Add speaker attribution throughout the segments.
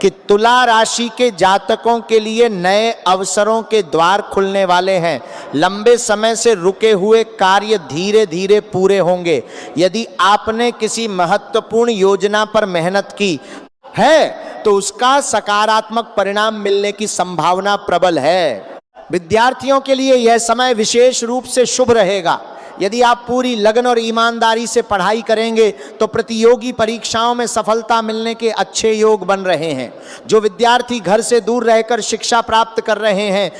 Speaker 1: कि तुला राशि के जातकों के लिए नए अवसरों के द्वार खुलने वाले हैं। लंबे समय से रुके हुए कार्य धीरे धीरे पूरे होंगे। यदि आपने किसी महत्वपूर्ण योजना पर मेहनत की है तो उसका सकारात्मक परिणाम मिलने की संभावना प्रबल है। विद्यार्थियों के लिए यह समय विशेष रूप से शुभ रहेगा। यदि आप पूरी लगन और ईमानदारी से पढ़ाई करेंगे तो प्रतियोगी परीक्षाओं में सफलता मिलने के अच्छे योग बन रहे हैं। जो विद्यार्थी घर से दूर रहकर शिक्षा प्राप्त कर रहे हैं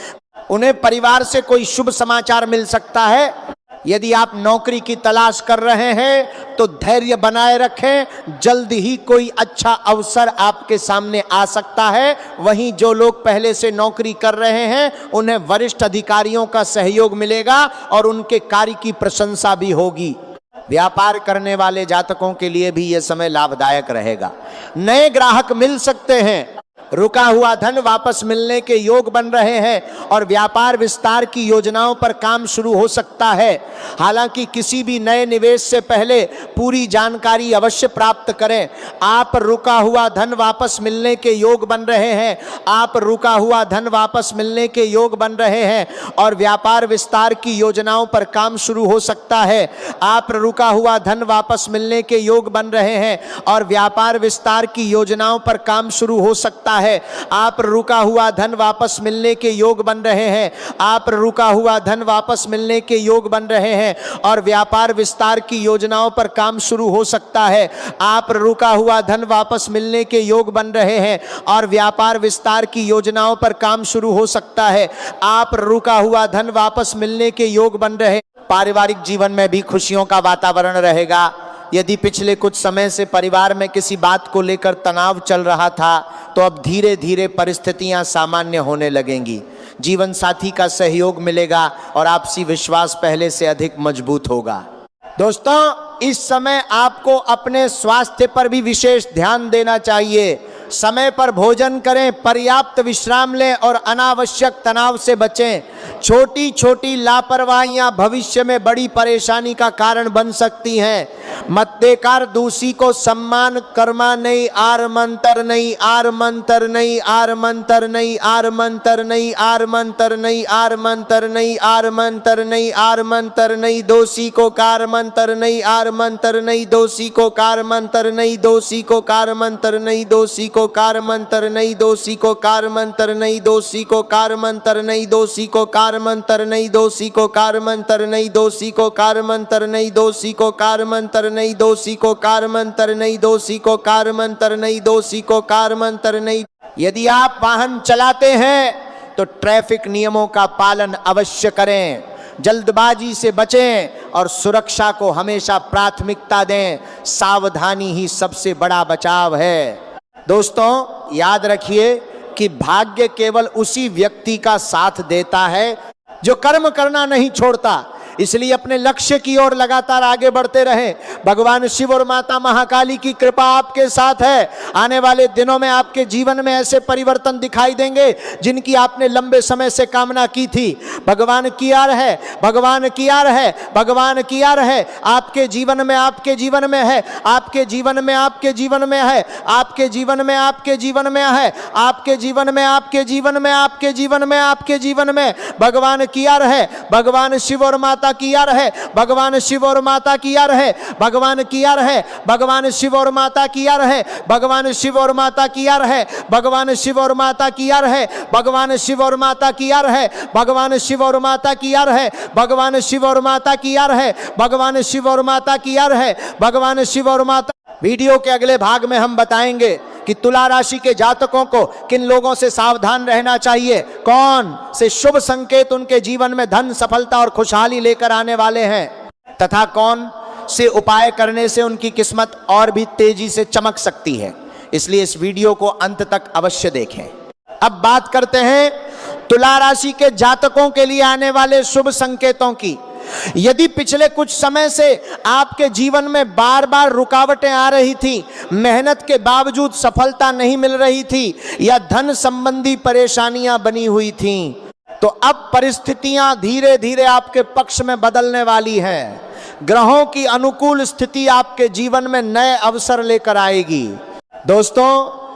Speaker 1: उन्हें परिवार से कोई शुभ समाचार मिल सकता है। यदि आप नौकरी की तलाश कर रहे हैं तो धैर्य बनाए रखें, जल्द ही कोई अच्छा अवसर आपके सामने आ सकता है। वहीं जो लोग पहले से नौकरी कर रहे हैं उन्हें वरिष्ठ अधिकारियों का सहयोग मिलेगा और उनके कार्य की प्रशंसा भी होगी। व्यापार करने वाले जातकों के लिए भी यह समय लाभदायक रहेगा। नए ग्राहक मिल सकते हैं, रुका हुआ धन वापस मिलने के योग बन रहे हैं और व्यापार विस्तार की योजनाओं पर काम शुरू हो सकता है। हालांकि किसी भी नए निवेश से पहले पूरी जानकारी अवश्य प्राप्त करें। आप रुका हुआ धन वापस मिलने के योग बन रहे हैं। आप रुका हुआ धन वापस मिलने के योग बन रहे हैं और व्यापार विस्तार की योजनाओं पर काम शुरू हो सकता है। आप रुका हुआ धन वापस मिलने के योग बन रहे हैं और व्यापार विस्तार की योजनाओं पर काम शुरू हो सकता है। आप रुका हुआ धन वापस मिलने के योग बन रहे हैं। आप रुका हुआ धन वापस मिलने के योग बन रहे हैं और व्यापार विस्तार की योजनाओं पर काम शुरू हो सकता है। आप रुका हुआ धन वापस मिलने के योग बन रहे हैं और व्यापार विस्तार की योजनाओं पर काम शुरू हो सकता है। आप रुका हुआ धन वापस मिलने के योग बन रहे हैं। पारिवारिक जीवन में भी खुशियों का वातावरण रहेगा। यदि पिछले कुछ समय से परिवार में किसी बात को लेकर तनाव चल रहा था तो अब धीरे धीरे परिस्थितियां सामान्य होने लगेंगी। जीवन साथी का सहयोग मिलेगा और आपसी विश्वास पहले से अधिक मजबूत होगा। दोस्तों, इस समय आपको अपने स्वास्थ्य पर भी विशेष ध्यान देना चाहिए। समय पर भोजन करें, पर्याप्त विश्राम लें और अनावश्यक तनाव से बचें। छोटी छोटी लापरवाहियां भविष्य में बड़ी परेशानी का कारण बन सकती हैं। मत्तेकार दूसी को सम्मान कर्मा नहीं, आर मंतर नहीं, आर मंतर नहीं, आर मंतर नहीं, आर मंतर नहीं, आर मंतर नहीं, आर मंतर नहीं, आर मंतर नहीं, आर मंतर नहीं, दोषी को कार मंतर नहीं, आर मंतर नहीं, दोषी को कार मंतर नहीं, दोषी को कार मंतर नहीं, दोषी को कार मंतर नहीं, दोषी को कार मंतर नहीं, दोषी को कार मंतर नहीं, दोषी को कार मंतर नहीं, दोषी को कार मंतर नहीं, दोषी को कार मंतर नहीं, दोषी को कार मंतर नहीं, दोषी को कार मंतर नहीं, दोषी को कार मंतर नहीं, दोषी को कार मंतर नहीं। यदि आप वाहन चलाते हैं तो ट्रैफिक नियमों का पालन अवश्य करें। जल्दबाजी से बचें और सुरक्षा को हमेशा प्राथमिकता दें। सावधानी ही सबसे बड़ा बचाव है। दोस्तों, याद रखिए कि भाग्य केवल उसी व्यक्ति का साथ देता है जो कर्म करना नहीं छोड़ता। इसलिए अपने लक्ष्य की ओर लगातार आगे बढ़ते रहें। भगवान शिव और माता महाकाली की कृपा आपके साथ है। आने वाले दिनों में आपके जीवन में ऐसे परिवर्तन दिखाई देंगे जिनकी आपने लंबे समय से कामना की थी। भगवान की आर है, भगवान की आर है, भगवान की आर है। आपके जीवन में, आपके जीवन में है, आपके जीवन में, आपके जीवन में है, आपके जीवन में, आपके जीवन में है, आपके जीवन में, आपके जीवन में, आपके जीवन में, आपके जीवन में भगवान की आर है। भगवान शिव और माता की आर है, भगवान शिव और माता की आर है, भगवान की आर है, भगवान शिव और माता की आर है, भगवान शिव और माता की आर है, भगवान शिव और माता की आर है, भगवान शिव और माता की आर है, भगवान शिव और माता की आर है, भगवान शिव और माता की आर है, भगवान शिव और माता की आर है, भगवान शिव और माता। वीडियो के अगले भाग में हम बताएंगे कि तुला राशि के जातकों को किन लोगों से सावधान रहना चाहिए, कौन से शुभ संकेत उनके जीवन में धन, सफलता और खुशहाली लेकर आने वाले हैं तथा कौन से उपाय करने से उनकी किस्मत और भी तेजी से चमक सकती है। इसलिए इस वीडियो को अंत तक अवश्य देखें। अब बात करते हैं तुला राशि के जातकों के लिए आने वाले शुभ संकेतों की। यदि पिछले कुछ समय से आपके जीवन में बार बार रुकावटें आ रही थी, मेहनत के बावजूद सफलता नहीं मिल रही थी या धन संबंधी परेशानियां बनी हुई थीं, तो अब परिस्थितियां धीरे धीरे आपके पक्ष में बदलने वाली हैं। ग्रहों की अनुकूल स्थिति आपके जीवन में नए अवसर लेकर आएगी। दोस्तों,